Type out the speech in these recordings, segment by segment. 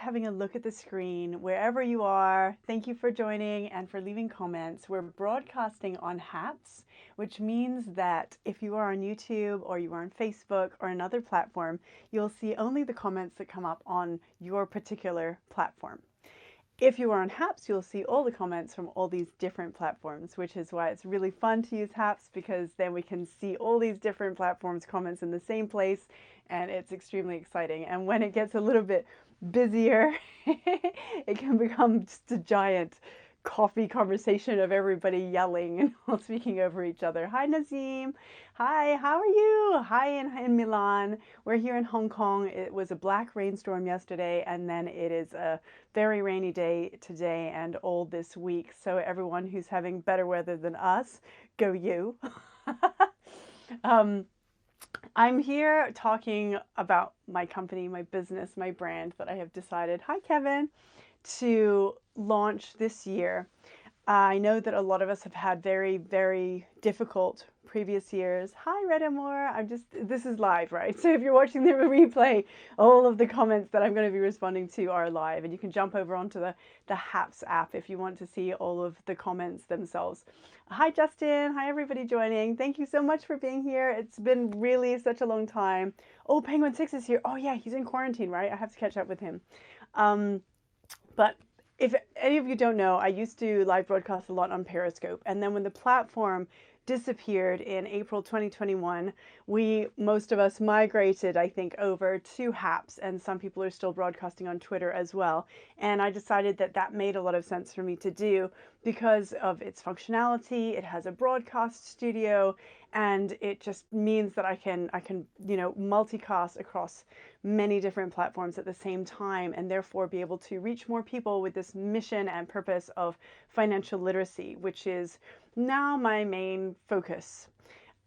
having a look at the screen, wherever you are, thank you for joining and for leaving comments. We're broadcasting on HAPS, which means that if you are on YouTube or you are on Facebook or another platform, you'll see only the comments that come up on your particular platform. If you are on HAPS, you'll see all the comments from all these different platforms, which is why it's really fun to use HAPS, because then we can see all these different platforms' comments in the same place, and it's extremely exciting. And when it gets a little bit busier, it can become just a giant coffee conversation of everybody yelling and all speaking over each other. Hi, Nazim. Hi, how are you? Hi, in Milan. We're here in Hong Kong. It was a black rainstorm yesterday, and then it is a very rainy day today and all this week. So everyone who's having better weather than us, go you. I'm here talking about my company, my business, my brand that I have decided, hi Kevin, to launch this year. I know that a lot of us have had very, very difficult previous years. Hi, Red Amore. This is live, right? So if you're watching the replay, all of the comments that I'm going to be responding to are live, and you can jump over onto the HAPS app if you want to see all of the comments themselves. Hi, Justin. Hi, everybody joining. Thank you so much for being here. It's been really such a long time. Oh, Penguin 6 is here. Oh, yeah, he's in quarantine, right? I have to catch up with him. But if any of you don't know, I used to live broadcast a lot on Periscope. And then when the platform disappeared in April 2021, most of us migrated, I think, over to HAPS, and some people are still broadcasting on Twitter as well. And I decided that that made a lot of sense for me to do because of its functionality. It has a broadcast studio, and it just means that I can multicast across many different platforms at the same time, and therefore be able to reach more people with this mission and purpose of financial literacy, which is now my main focus.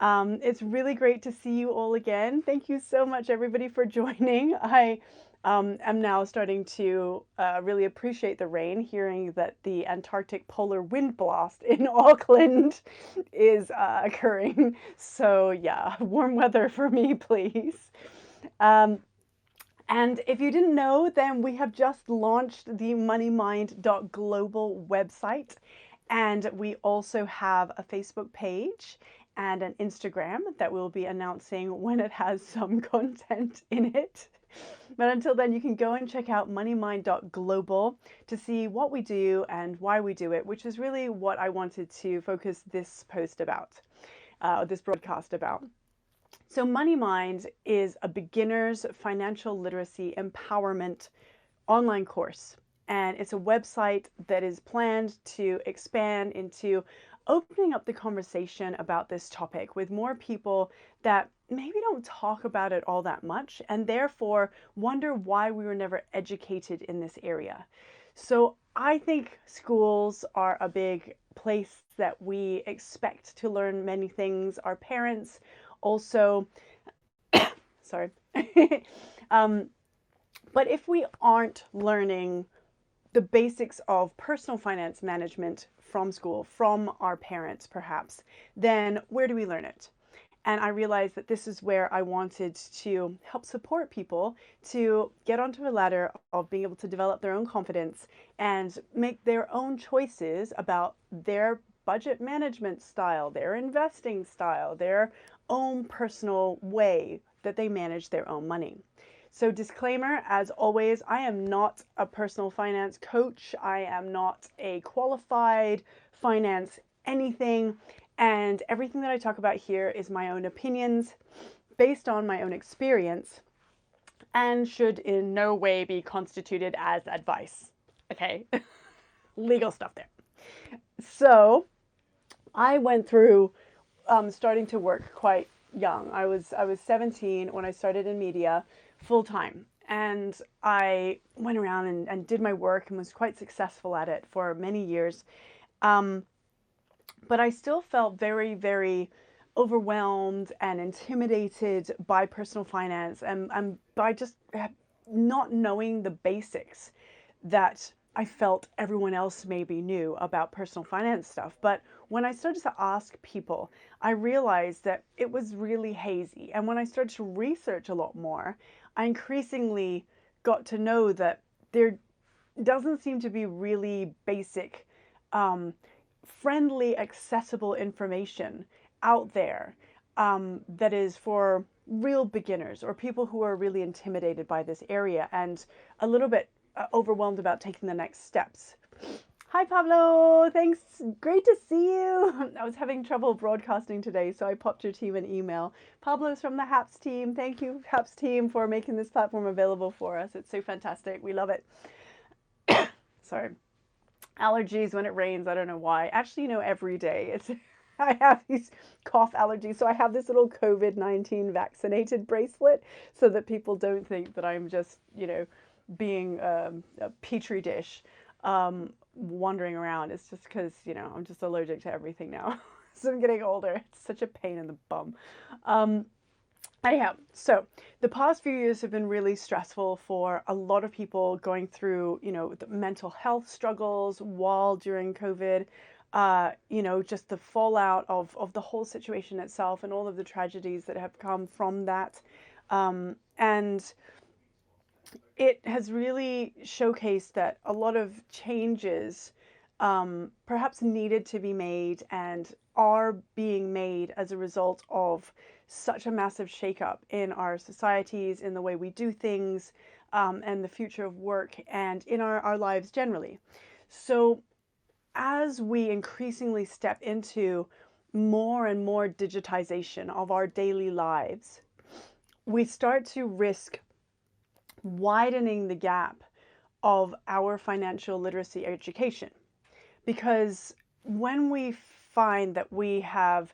It's really great to see you all again. Thank you so much, everybody, for joining. I am now starting to really appreciate the rain, hearing that the Antarctic polar wind blast in Auckland is occurring. So yeah, warm weather for me, please. And if you didn't know, then we have just launched the MoneyMind.global website. And we also have a Facebook page and an Instagram that we'll be announcing when it has some content in it. But until then, you can go and check out MoneyMind.global to see what we do and why we do it, which is really what I wanted to focus this post about, this broadcast about. So MoneyMind is a beginner's financial literacy empowerment online course. And it's a website that is planned to expand into opening up the conversation about this topic with more people that maybe don't talk about it all that much, and therefore wonder why we were never educated in this area. So I think schools are a big place that we expect to learn many things. Our parents also, sorry. But if we aren't learning the basics of personal finance management from school, from our parents perhaps, then where do we learn it? And I realized that this is where I wanted to help support people to get onto a ladder of being able to develop their own confidence and make their own choices about their budget management style, their investing style, their own personal way that they manage their own money. So disclaimer, as always, I am not a personal finance coach. I am not a qualified finance anything. And everything that I talk about here is my own opinions based on my own experience and should in no way be constituted as advice. Okay, legal stuff there. So I went through starting to work quite young. I was 17 when I started in media full time. And I went around and did my work and was quite successful at it for many years. But I still felt very, very overwhelmed and intimidated by personal finance and by just not knowing the basics that I felt everyone else maybe knew about personal finance stuff. But when I started to ask people, I realized that it was really hazy. And when I started to research a lot more, I increasingly got to know that there doesn't seem to be really basic, um, friendly, accessible information out there that is for real beginners or people who are really intimidated by this area and a little bit overwhelmed about taking the next steps. Hi, Pablo. Thanks. Great to see you. I was having trouble broadcasting today, so I popped your team an email. Pablo's from the HAPS team. Thank you, HAPS team, for making this platform available for us. It's so fantastic. We love it. Sorry. Allergies when it rains. I don't know why. Actually, every day it's I have these cough allergies. So I have this little COVID-19 vaccinated bracelet so that people don't think that I'm just, being a petri dish wandering around. It's just because, I'm just allergic to everything now. So I'm getting older. It's such a pain in the bum. Anyhow, so the past few years have been really stressful for a lot of people going through, the mental health struggles while during COVID, just the fallout of the whole situation itself and all of the tragedies that have come from that. And it has really showcased that a lot of changes perhaps needed to be made and are being made as a result of such a massive shakeup in our societies, in the way we do things, and the future of work, and in our lives generally. So as we increasingly step into more and more digitization of our daily lives, we start to risk widening the gap of our financial literacy education. Because when we find that we have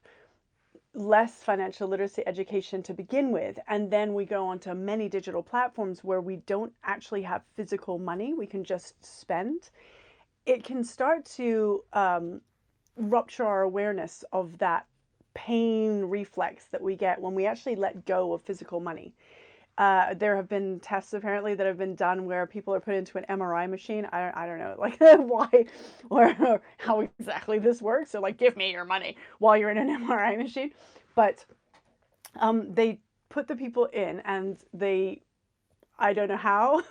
less financial literacy education to begin with, and then we go onto many digital platforms where we don't actually have physical money, we can just spend, it can start to rupture our awareness of that pain reflex that we get when we actually let go of physical money. There have been tests apparently that have been done where people are put into an MRI machine. I don't know, like why or how exactly this works. So like, give me your money while you're in an MRI machine. But they put the people in and they, I don't know how,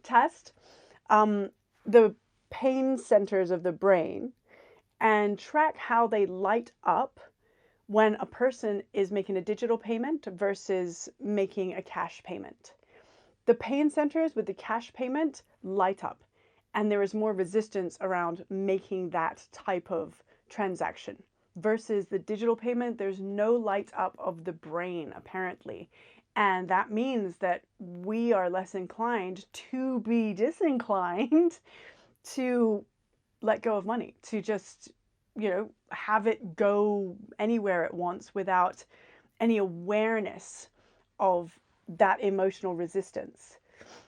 test the pain centers of the brain and track how they light up when a person is making a digital payment versus making a cash payment. The pain centers with the cash payment light up, and there is more resistance around making that type of transaction. Versus the digital payment, there's no light up of the brain, apparently. And that means that we are less inclined to be disinclined to let go of money, to just have it go anywhere at once without any awareness of that emotional resistance.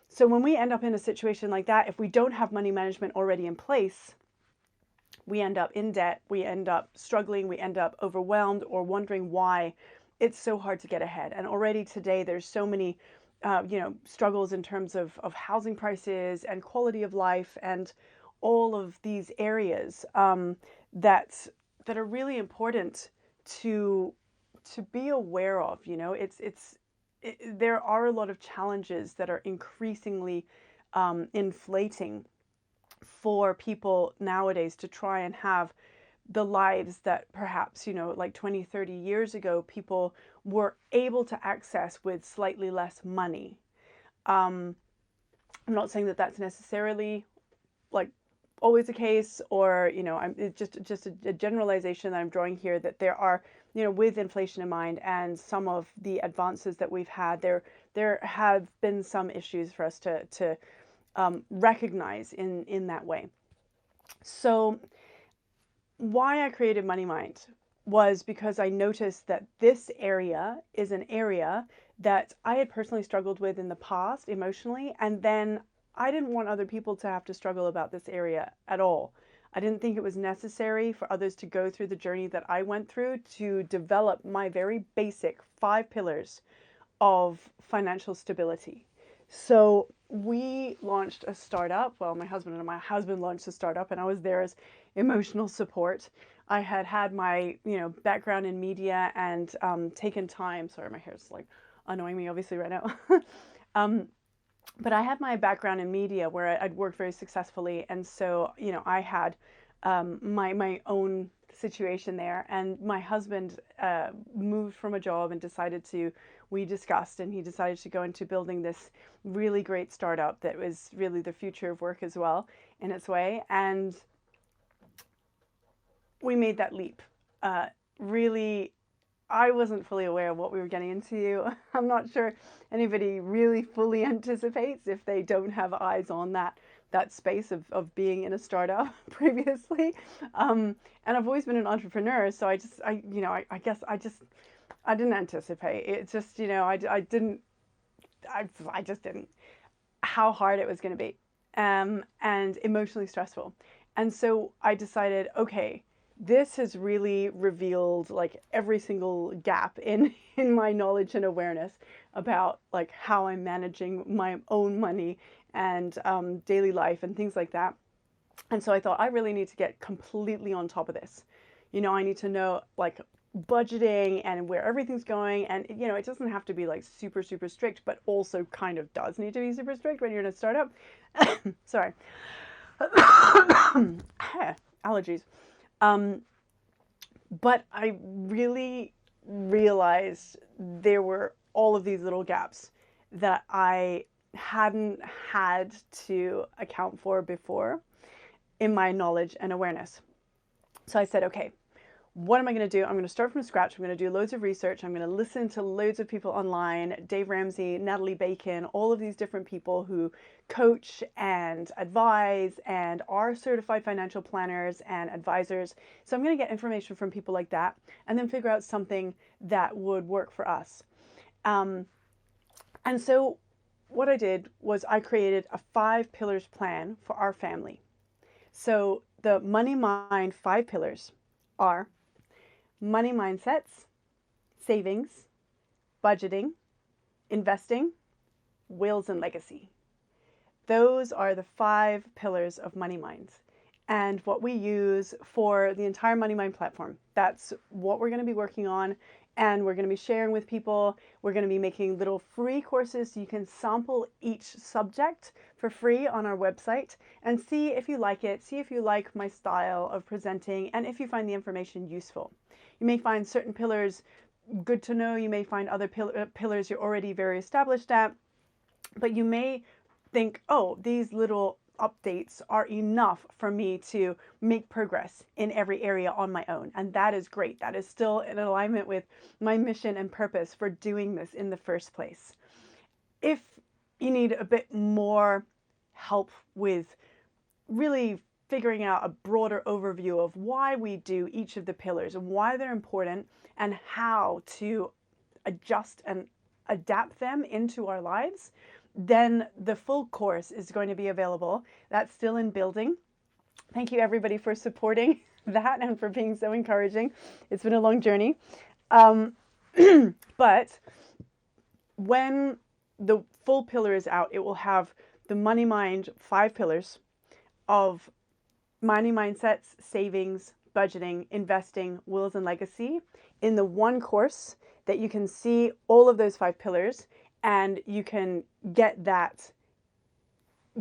So when we end up in a situation like that, if we don't have money management already in place, we end up in debt, we end up struggling, we end up overwhelmed or wondering why it's so hard to get ahead. And already today there's so many struggles in terms of housing prices and quality of life and all of these areas that are really important to be aware of. There are a lot of challenges that are increasingly inflating for people nowadays to try and have the lives that perhaps, like 20, 30 years ago, people were able to access with slightly less money. I'm not saying that that's necessarily like always the case, or it's just a generalization that I'm drawing here, that there are, with inflation in mind and some of the advances that we've had, there have been some issues for us to recognize in that way. So why I created MoneyMind was because I noticed that this area is an area that I had personally struggled with in the past emotionally, and then I didn't want other people to have to struggle about this area at all. I didn't think it was necessary for others to go through the journey that I went through to develop my very basic 5 pillars of financial stability. So we launched a startup. Well, my husband launched a startup, and I was there as emotional support. I had my background in media and taken time. Sorry, my hair's like annoying me obviously right now. But I had my background in media where I'd worked very successfully, and so I had my own situation there, and my husband moved from a job and decided to. We discussed, and he decided to go into building this really great startup that was really the future of work as well in its way, and we made that leap. Really, I wasn't fully aware of what we were getting into. I'm not sure anybody really fully anticipates if they don't have eyes on that space of being in a startup previously. And I've always been an entrepreneur, so I guess I didn't anticipate. It just, I just didn't how hard it was going to be, and emotionally stressful. And so I decided, okay, this has really revealed like every single gap in my knowledge and awareness about like how I'm managing my own money and daily life and things like that. And so I thought I really need to get completely on top of this. I need to know like budgeting and where everything's going. And, it doesn't have to be like super, super strict, but also kind of does need to be super strict when you're in a startup. Sorry. Allergies. Um, but I really realized there were all of these little gaps that I hadn't had to account for before in my knowledge and awareness. So I said, okay, what am I going to do? I'm going to start from scratch. I'm going to do loads of research. I'm going to listen to loads of people online, Dave Ramsey, Natalie Bacon, all of these different people who coach and advise and are certified financial planners and advisors. So I'm going to get information from people like that and then figure out something that would work for us. And so what I did was I created a 5 pillars plan for our family. So the MoneyMind 5 pillars are money mindsets, savings, budgeting, investing, wills, and legacy. Those are the 5 pillars of MoneyMind and what we use for the entire MoneyMind platform. That's what we're going to be working on, and we're going to be sharing with people. We're going to be making little free courses so you can sample each subject for free on our website and see if you like it, see if you like my style of presenting, and if you find the information useful. You may find certain pillars good to know. You may find other pillars you're already very established at, but you may think, oh, these little updates are enough for me to make progress in every area on my own. And that is great. That is still in alignment with my mission and purpose for doing this in the first place. If you need a bit more help with really figuring out a broader overview of why we do each of the pillars and why they're important and how to adjust and adapt them into our lives, then the full course is going to be available. That's still in building. Thank you everybody for supporting that and for being so encouraging. It's been a long journey. But when the full pillar is out, it will have the MoneyMind 5 pillars of money mindsets, savings, budgeting, investing, wills, and legacy in the one course that you can see all of those 5 pillars, and you can get that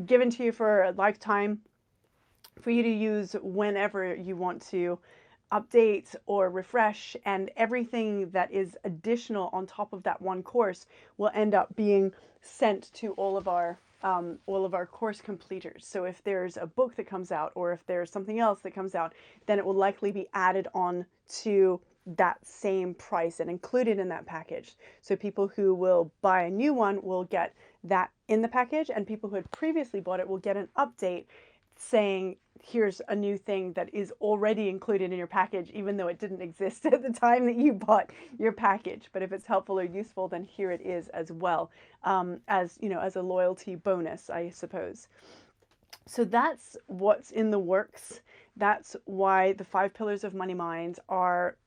given to you for a lifetime for you to use whenever you want to update or refresh, and everything that is additional on top of that one course will end up being sent to all of our course completers. So if there's a book that comes out or if there's something else that comes out, then it will likely be added on to that same price and included in that package. So people who will buy a new one will get that in the package, and people who had previously bought it will get an update saying, here's a new thing that is already included in your package, even though it didn't exist at the time that you bought your package. But if it's helpful or useful, then here it is as well, as a loyalty bonus, I suppose. So that's what's in the works. That's why the 5 pillars of MoneyMind are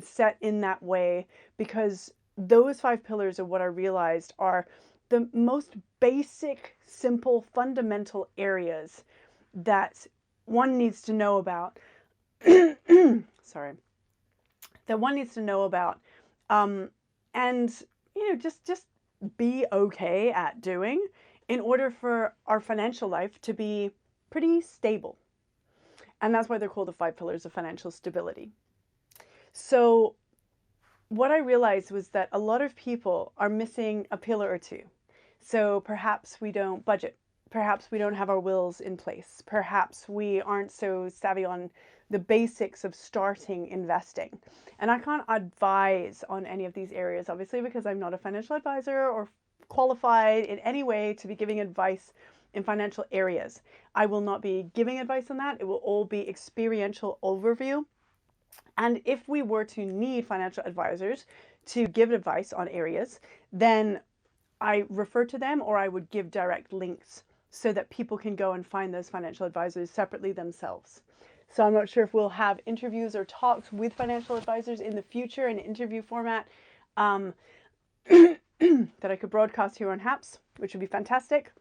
set in that way, because those 5 pillars are what I realized are the most basic, simple, fundamental areas that one needs to know about. Sorry. That one needs to know about, and just be okay at doing in order for our financial life to be pretty stable. And that's why they're called the 5 pillars of financial stability. So what I realized was that a lot of people are missing a pillar or two. So perhaps we don't budget. Perhaps we don't have our wills in place. Perhaps we aren't so savvy on the basics of starting investing. And I can't advise on any of these areas, obviously, because I'm not a financial advisor or qualified in any way to be giving advice in financial areas. I will not be giving advice on that. It will all be experiential overview. And if we were to need financial advisors to give advice on areas, then I refer to them, or I would give direct links so that people can go and find those financial advisors separately themselves. So I'm not sure if we'll have interviews or talks with financial advisors in the future in interview format that I could broadcast here on Haps, which would be fantastic.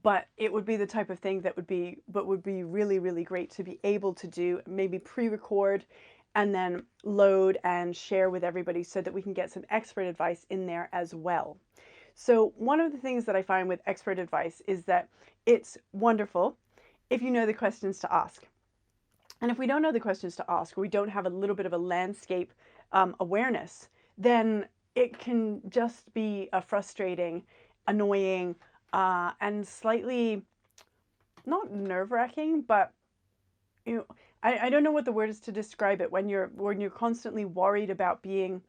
But it would be the type of thing that would be really, really great to be able to do, maybe pre-record and then load and share with everybody so that we can get some expert advice in there as well. So one of the things that I find with expert advice is that it's wonderful if you know the questions to ask. And if we don't know the questions to ask, or we don't have a little bit of a landscape awareness, then it can just be a frustrating, annoying, and slightly not nerve-wracking, but you know, I don't know what the word is to describe it when you're constantly worried about being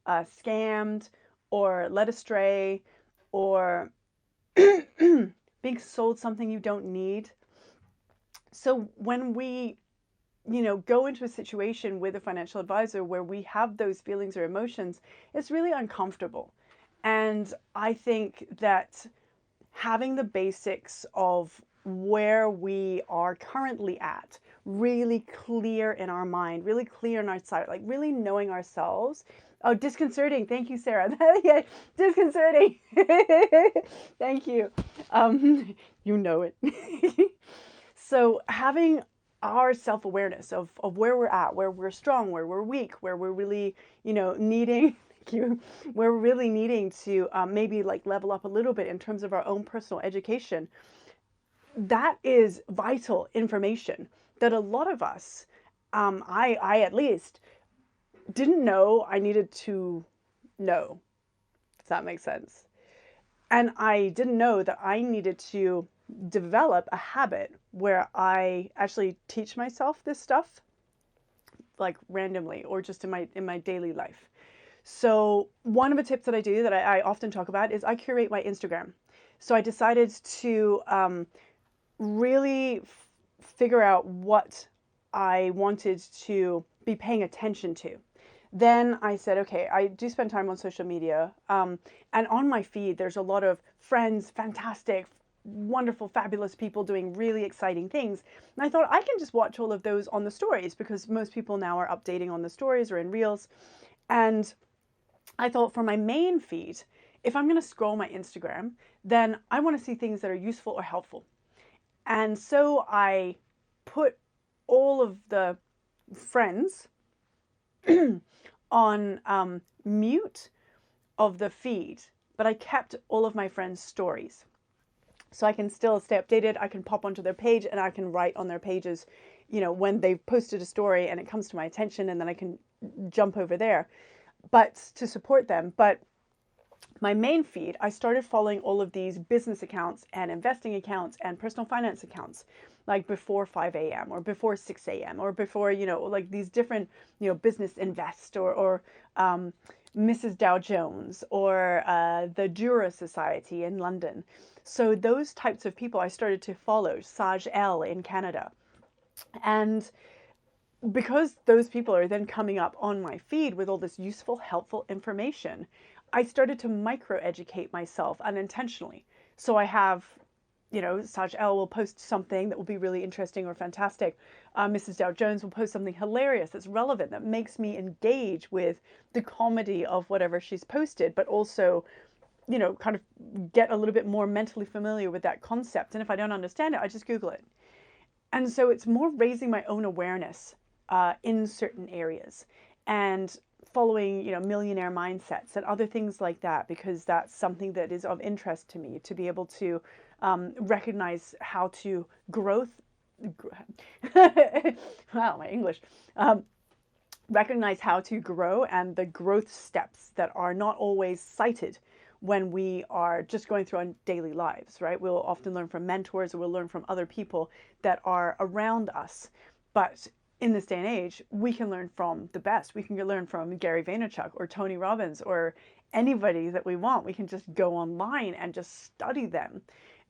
scammed or led astray or being sold something you don't need. So when we go into a situation with a financial advisor where we have those feelings or emotions, it's really uncomfortable. And I think that having the basics of where we are currently at really clear in our mind, really clear in our sight, like really knowing ourselves. Oh, disconcerting. Thank you, Sarah. Yeah, disconcerting. Thank you. You know it. So having our self-awareness of where we're at, where we're strong, where we're weak, where we're really, needing we're really needing to maybe like level up a little bit in terms of our own personal education. That is vital information that a lot of us, I at least, didn't know I needed to know. Does that make sense? And I didn't know that I needed to develop a habit where I actually teach myself this stuff, like randomly or just in my daily life. So one of the tips that I do that I often talk about is I curate my Instagram. So I decided to really figure out what I wanted to be paying attention to. Then I said, okay, I do spend time on social media. And on my feed, there's a lot of friends, fantastic, wonderful, fabulous people doing really exciting things. And I thought I can just watch all of those on the stories because most people now are updating on the stories or in Reels. And I thought for my main feed, if I'm going to scroll my Instagram, then I want to see things that are useful or helpful. And so I put all of the friends on mute of the feed, but I kept all of my friends' stories. So I can still stay updated. I can pop onto their page and I can write on their pages, when they've posted a story and it comes to my attention, and then I can jump over there, but to support them. But my main feed, I started following all of these business accounts and investing accounts and personal finance accounts, like before 5 a.m. or before 6 a.m. or before, like these different, Business Invest or Mrs. Dow Jones or the Jura Society in London. So those types of people I started to follow, Saj L in Canada. And because those people are then coming up on my feed with all this useful, helpful information, I started to micro-educate myself unintentionally. So I have, Saj L will post something that will be really interesting or fantastic. Mrs. Dow Jones will post something hilarious that's relevant, that makes me engage with the comedy of whatever she's posted, but also, kind of get a little bit more mentally familiar with that concept. And if I don't understand it, I just Google it. And so it's more raising my own awareness in certain areas. And following, millionaire mindsets and other things like that, because that's something that is of interest to me, to be able to recognize how to growth. Wow, my English. Recognize how to grow and the growth steps that are not always cited when we are just going through our daily lives, right? We'll often learn from mentors, or we'll learn from other people that are around us. But in this day and age, we can learn from the best. We can learn from Gary Vaynerchuk or Tony Robbins or anybody that we want. We can just go online and just study them.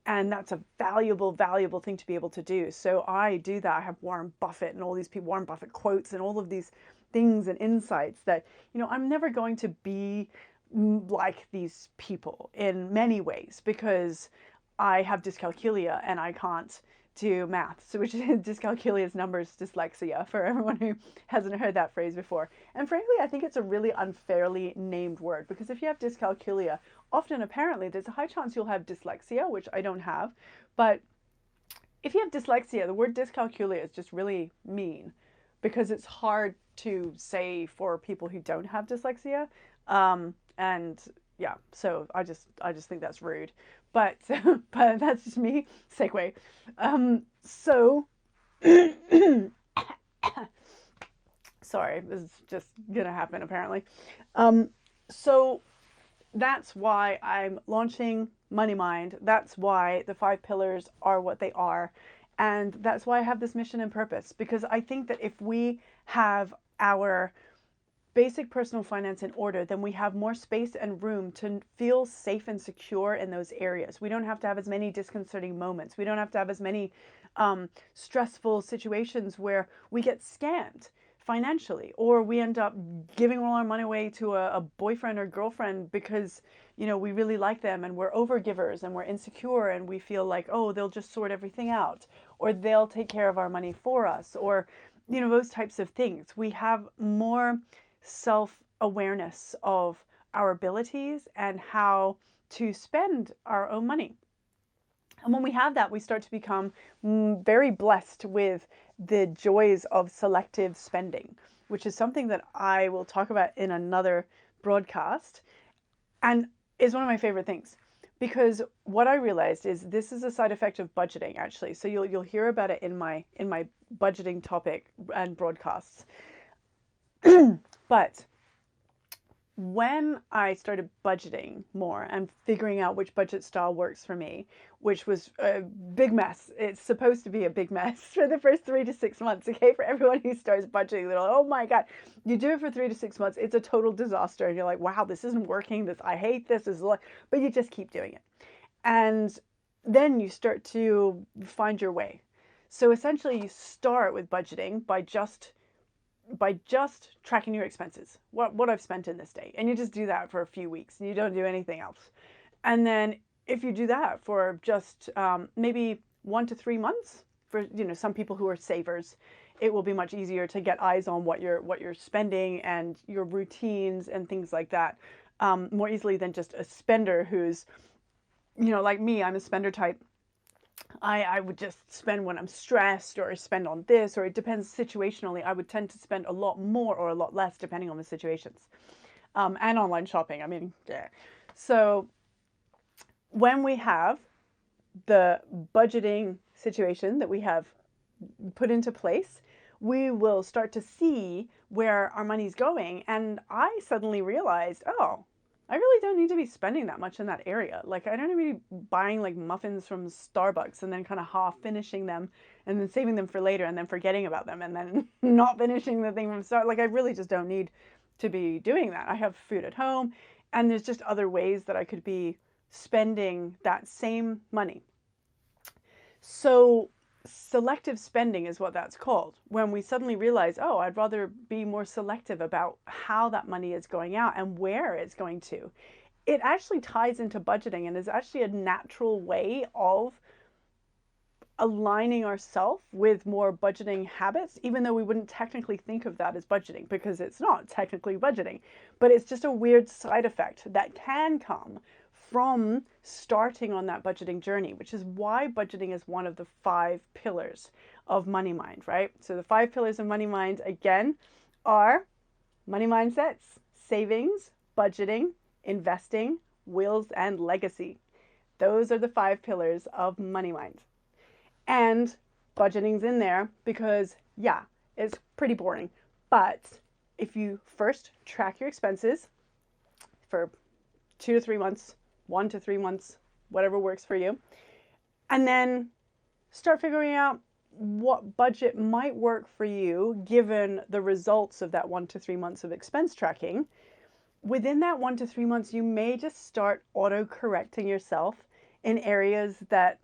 And that's a valuable, valuable thing to be able to do. So I do that. I have Warren Buffett and all these people, Warren Buffett quotes and all of these things and insights that, I'm never going to be like these people in many ways, because I have dyscalculia and I can't do math. So which is dyscalculia is numbers dyslexia, for everyone who hasn't heard that phrase before. And frankly, I think it's a really unfairly named word, because if you have dyscalculia, often apparently there's a high chance you'll have dyslexia, which I don't have. But if you have dyslexia, the word dyscalculia is just really mean, because it's hard to say for people who don't have dyslexia. And yeah, so I just think that's rude. But but that's just me. Segue. So sorry, this is just gonna happen apparently. So that's why I'm launching MoneyMind. That's why the 5 pillars are what they are. And that's why I have this mission and purpose, because I think that if we have our basic personal finance in order, then we have more space and room to feel safe and secure in those areas. We don't have to have as many disconcerting moments. We don't have to have as many stressful situations where we get scammed financially, or we end up giving all our money away to a boyfriend or girlfriend because we really like them, and we're overgivers and we're insecure and we feel like, oh, they'll just sort everything out, or they'll take care of our money for us, or those types of things. We have more self-awareness of our abilities and how to spend our own money. And when we have that, we start to become very blessed with the joys of selective spending, which is something that I will talk about in another broadcast, and is one of my favorite things. Because what I realized is this is a side effect of budgeting, actually. So you'll hear about it in my budgeting topic and broadcasts. But when I started budgeting more and figuring out which budget style works for me, which was a big mess. It's supposed to be a big mess for the first 3 to 6 months, okay? For everyone who starts budgeting, they're like, oh my God, you do it for 3 to 6 months, it's a total disaster. And you're like, wow, this isn't working. I hate this. But you just keep doing it. And then you start to find your way. So essentially you start with budgeting by just tracking your expenses, what I've spent in this day. And you just do that for a few weeks and you don't do anything else. And then if you do that for just maybe 1 to 3 months, for some people who are savers, it will be much easier to get eyes on what you're spending and your routines and things like that more easily than just a spender who's, like me, I'm a spender type. I would just spend when I'm stressed, or spend on this, or it depends situationally. I would tend to spend a lot more or a lot less depending on the situations. And online shopping, I mean, yeah. So when we have the budgeting situation that we have put into place, we will start to see where our money's going. And I suddenly realized, oh, I really don't need to be spending that much in that area. Like, I don't need to be buying like muffins from Starbucks and then kind of half finishing them and then saving them for later and then forgetting about them and then not finishing the thing from Starbucks. Like, I really just don't need to be doing that. I have food at home, and there's just other ways that I could be spending that same money. So selective spending is what that's called. When we suddenly realize, oh, I'd rather be more selective about how that money is going out and where it's going to. It actually ties into budgeting and is actually a natural way of aligning ourselves with more budgeting habits, even though we wouldn't technically think of that as budgeting, because it's not technically budgeting, but it's just a weird side effect that can come from starting on that budgeting journey, which is why budgeting is one of the 5 pillars of MoneyMind, right? So the 5 pillars of MoneyMind, again, are money mindsets, savings, budgeting, investing, wills, and legacy. Those are the 5 pillars of MoneyMind. And budgeting's in there because, yeah, it's pretty boring. But if you first track your expenses for 2 to 3 months, 1 to 3 months, whatever works for you, and then start figuring out what budget might work for you given the results of that 1 to 3 months of expense tracking. Within that 1 to 3 months, you may just start auto correcting yourself in areas that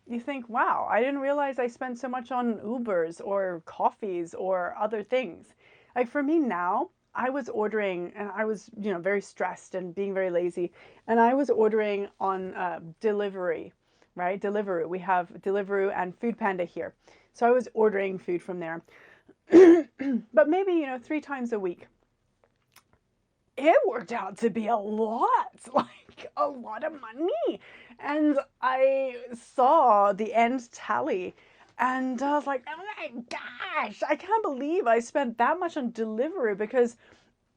you think, wow, I didn't realize I spent so much on Ubers or coffees or other things. Like for me now, I was ordering and I was, very stressed and being very lazy. And I was ordering on delivery, right? Deliveroo. We have Deliveroo and Food Panda here. So I was ordering food from there, but maybe, 3 times a week. It worked out to be a lot, like a lot of money. And I saw the end tally and I was like, oh my gosh, I can't believe I spent that much on delivery because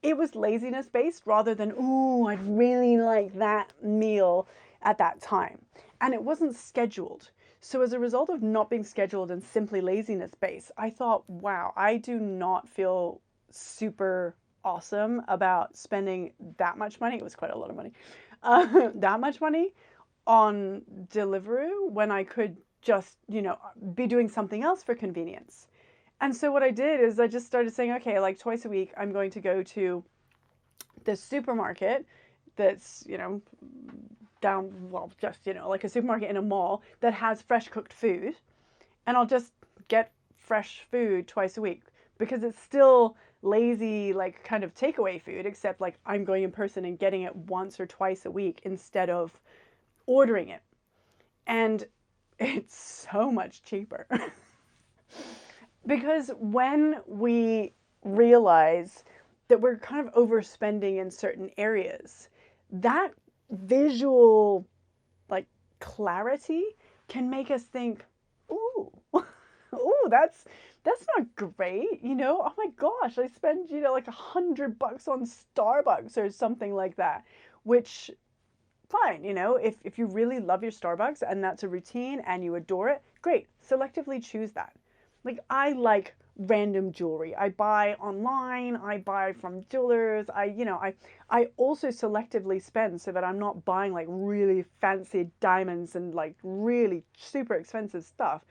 it was laziness based rather than, ooh, I'd really like that meal at that time. And it wasn't scheduled. So as a result of not being scheduled and simply laziness based, I thought, wow, I do not feel super awesome about spending that much money. It was quite a lot of money. That much money on Deliveroo when I could just, be doing something else for convenience. And so what I did is I just started saying, okay, like twice a week, I'm going to go to the supermarket that's, down, well, just, like a supermarket in a mall that has fresh cooked food. And I'll just get fresh food twice a week because it's still lazy, like kind of takeaway food, except like I'm going in person and getting it once or twice a week instead of ordering it. And it's so much cheaper. Because when we realize that we're kind of overspending in certain areas, that visual like clarity can make us think, ooh, ooh, that's not great, oh my gosh, I spend, like $100 on Starbucks or something like that, which fine, if you really love your Starbucks and that's a routine and you adore it, great, selectively choose that. Like I like random jewelry. I buy online, I buy from jewelers. I also selectively spend so that I'm not buying like really fancy diamonds and like really super expensive stuff.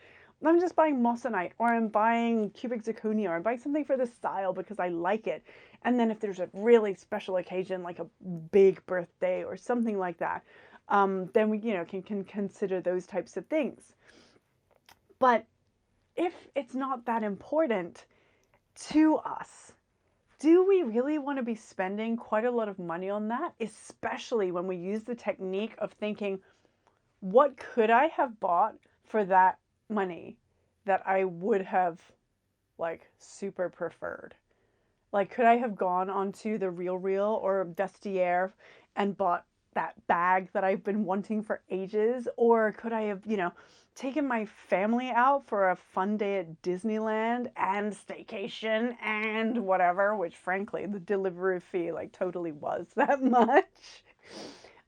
I'm just buying moissanite or I'm buying cubic zirconia or I'm buying something for the style because I like it. And then if there's a really special occasion like a big birthday or something like that, then we can consider those types of things. But if it's not that important to us, do we really want to be spending quite a lot of money on that? Especially when we use the technique of thinking, what could I have bought for that money that I would have like super preferred? Like, could I have gone onto the Real or Vestiaire and bought that bag that I've been wanting for ages? Or could I have, taken my family out for a fun day at Disneyland and staycation and whatever, which frankly, the delivery fee like totally was that much.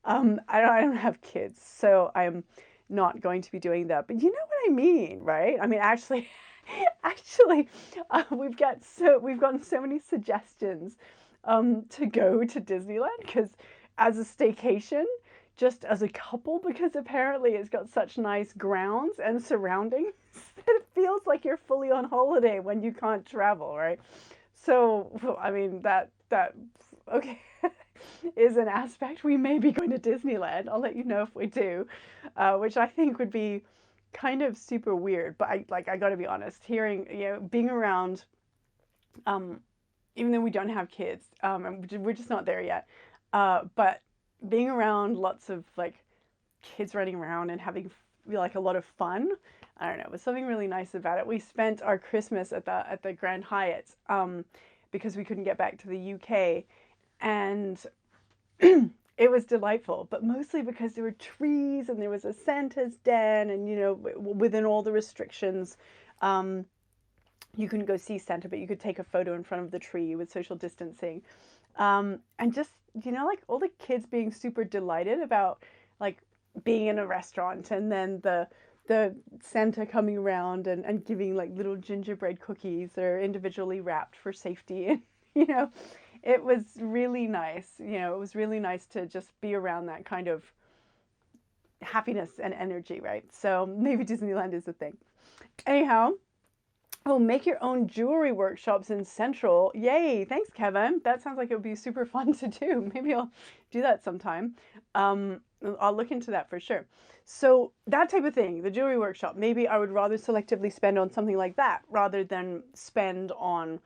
I don't have kids, so I'm not going to be doing that. But you know what I mean, right? I mean, actually, actually, we've gotten so many suggestions to go to Disneyland because as a staycation, just as a couple, because apparently it's got such nice grounds and surroundings that it feels like you're fully on holiday when you can't travel, right? So, I mean, that okay, is an aspect. We may be going to Disneyland. I'll let you know if we do, which I think would be kind of super weird. But I got to be honest, hearing, being around, even though we don't have kids, and we're just not there yet, but being around lots of like kids running around and having like a lot of fun. I don't know, there's something really nice about it. We spent our Christmas at the Grand Hyatt because we couldn't get back to the UK, and it was delightful, but mostly because there were trees and there was a Santa's den and within all the restrictions, You couldn't go see Santa, but you could take a photo in front of the tree with social distancing. And just, like all the kids being super delighted about like being in a restaurant, and then the Santa coming around and giving like little gingerbread cookies that are individually wrapped for safety. And, you know, it was really nice. It was really nice to just be around that kind of happiness and energy, right? So maybe Disneyland is the thing. Anyhow, oh, make your own jewelry workshops in Central. Yay. Thanks, Kevin. That sounds like it would be super fun to do. Maybe I'll do that sometime. I'll look into that for sure. So that type of thing, the jewelry workshop, maybe I would rather selectively spend on something like that rather than spend on,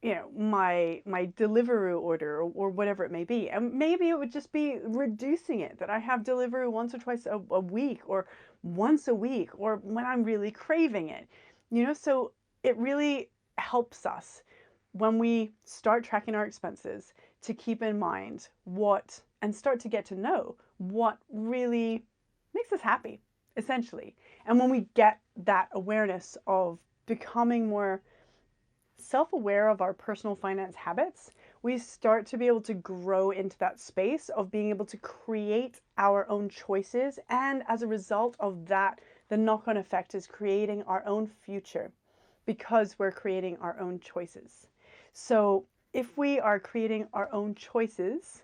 my Deliveroo order, or whatever it may be. And maybe it would just be reducing it, that I have Deliveroo once or twice a week, or once a week, or when I'm really craving it. So it really helps us when we start tracking our expenses to keep in mind what, and start to get to know what really makes us happy, essentially. And when we get that awareness of becoming more self-aware of our personal finance habits, we start to be able to grow into that space of being able to create our own choices. And as a result of that, the knock-on effect is creating our own future, because we're creating our own choices. So if we are creating our own choices,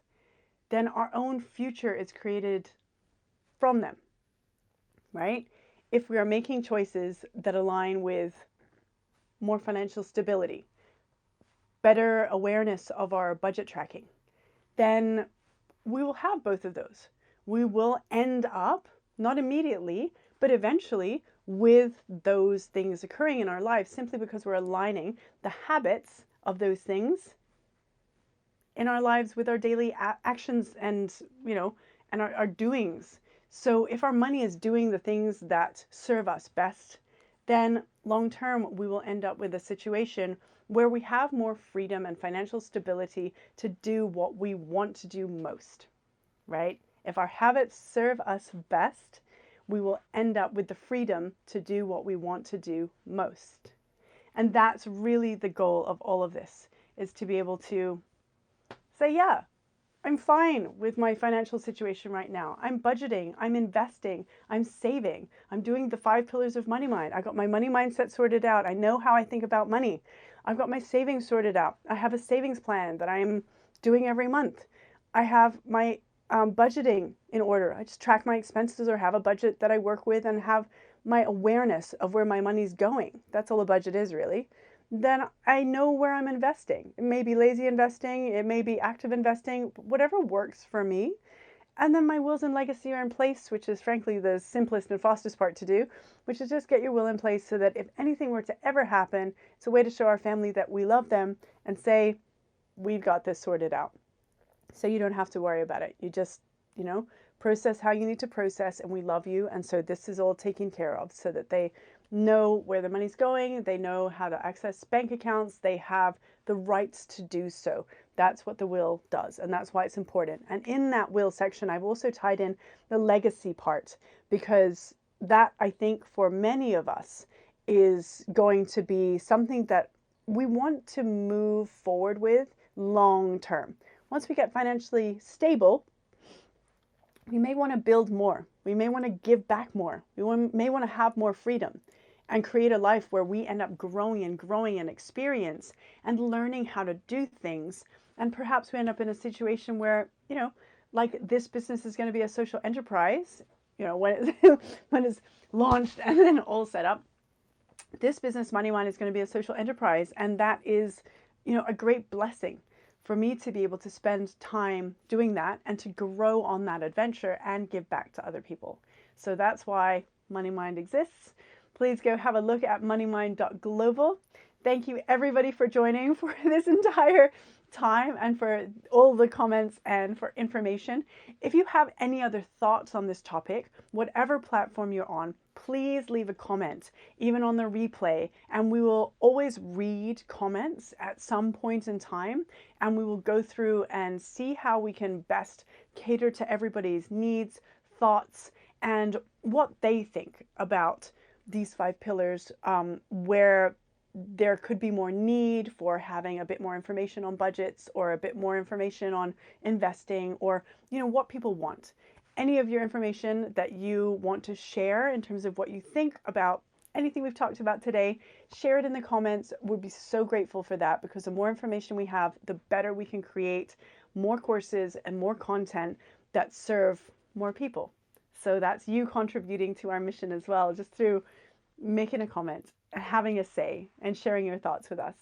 then our own future is created from them, right? If we are making choices that align with more financial stability, better awareness of our budget tracking, then we will have both of those. We will end up, not immediately, but eventually, with those things occurring in our lives, simply because we're aligning the habits of those things in our lives with our daily actions and, and our doings. So if our money is doing the things that serve us best, then long term, we will end up with a situation where we have more freedom and financial stability to do what we want to do most, right? If our habits serve us best, we will end up with the freedom to do what we want to do most. And that's really the goal of all of this, is to be able to say, yeah, I'm fine with my financial situation right now. I'm budgeting, I'm investing, I'm saving, I'm doing the 5 pillars of MoneyMind. I got my money mindset sorted out. I know how I think about money. I've got my savings sorted out. I have a savings plan that I'm doing every month. I have my budgeting in order. I just track my expenses, or have a budget that I work with, and have my awareness of where my money's going. That's all a budget is, really. Then I know where I'm investing. It may be lazy investing, it may be active investing, whatever works for me. And then my wills and legacy are in place, which is frankly the simplest and fastest part to do, which is just get your will in place so that if anything were to ever happen, it's a way to show our family that we love them and say, we've got this sorted out. So you don't have to worry about it. You just, process how you need to process, and we love you. And so this is all taken care of, so that they know where the money's going, they know how to access bank accounts, they have the rights to do so. That's what the will does, and that's why it's important. And in that will section, I've also tied in the legacy part, because that, I think, for many of us is going to be something that we want to move forward with long term. Once we get financially stable, we may want to build more. We may want to give back more. May want to have more freedom and create a life where we end up growing and experience and learning how to do things. And perhaps we end up in a situation where, like this business is going to be a social enterprise, when it's launched and then all set up. This business, MoneyMind, is going to be a social enterprise. And that is, a great blessing for me to be able to spend time doing that and to grow on that adventure and give back to other people. So that's why MoneyMind exists. Please go have a look at moneymind.global. Thank you everybody for joining for this entire time, and for all the comments and for information. If you have any other thoughts on this topic, whatever platform you're on, please leave a comment, even on the replay, and we will always read comments at some point in time, and we will go through and see how we can best cater to everybody's needs, thoughts, and what they think about these 5 pillars, where there could be more need for having a bit more information on budgets or a bit more information on investing, or what people want. Any of your information that you want to share in terms of what you think about anything we've talked about today, share it in the comments. We'd be so grateful for that, because the more information we have, the better we can create more courses and more content that serve more people. So that's you contributing to our mission as well, just through making a comment, having a say, and sharing your thoughts with us.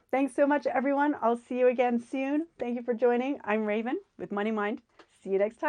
Thanks so much, everyone. I'll see you again soon. Thank you for joining. I'm Raven with MoneyMind. See you next time.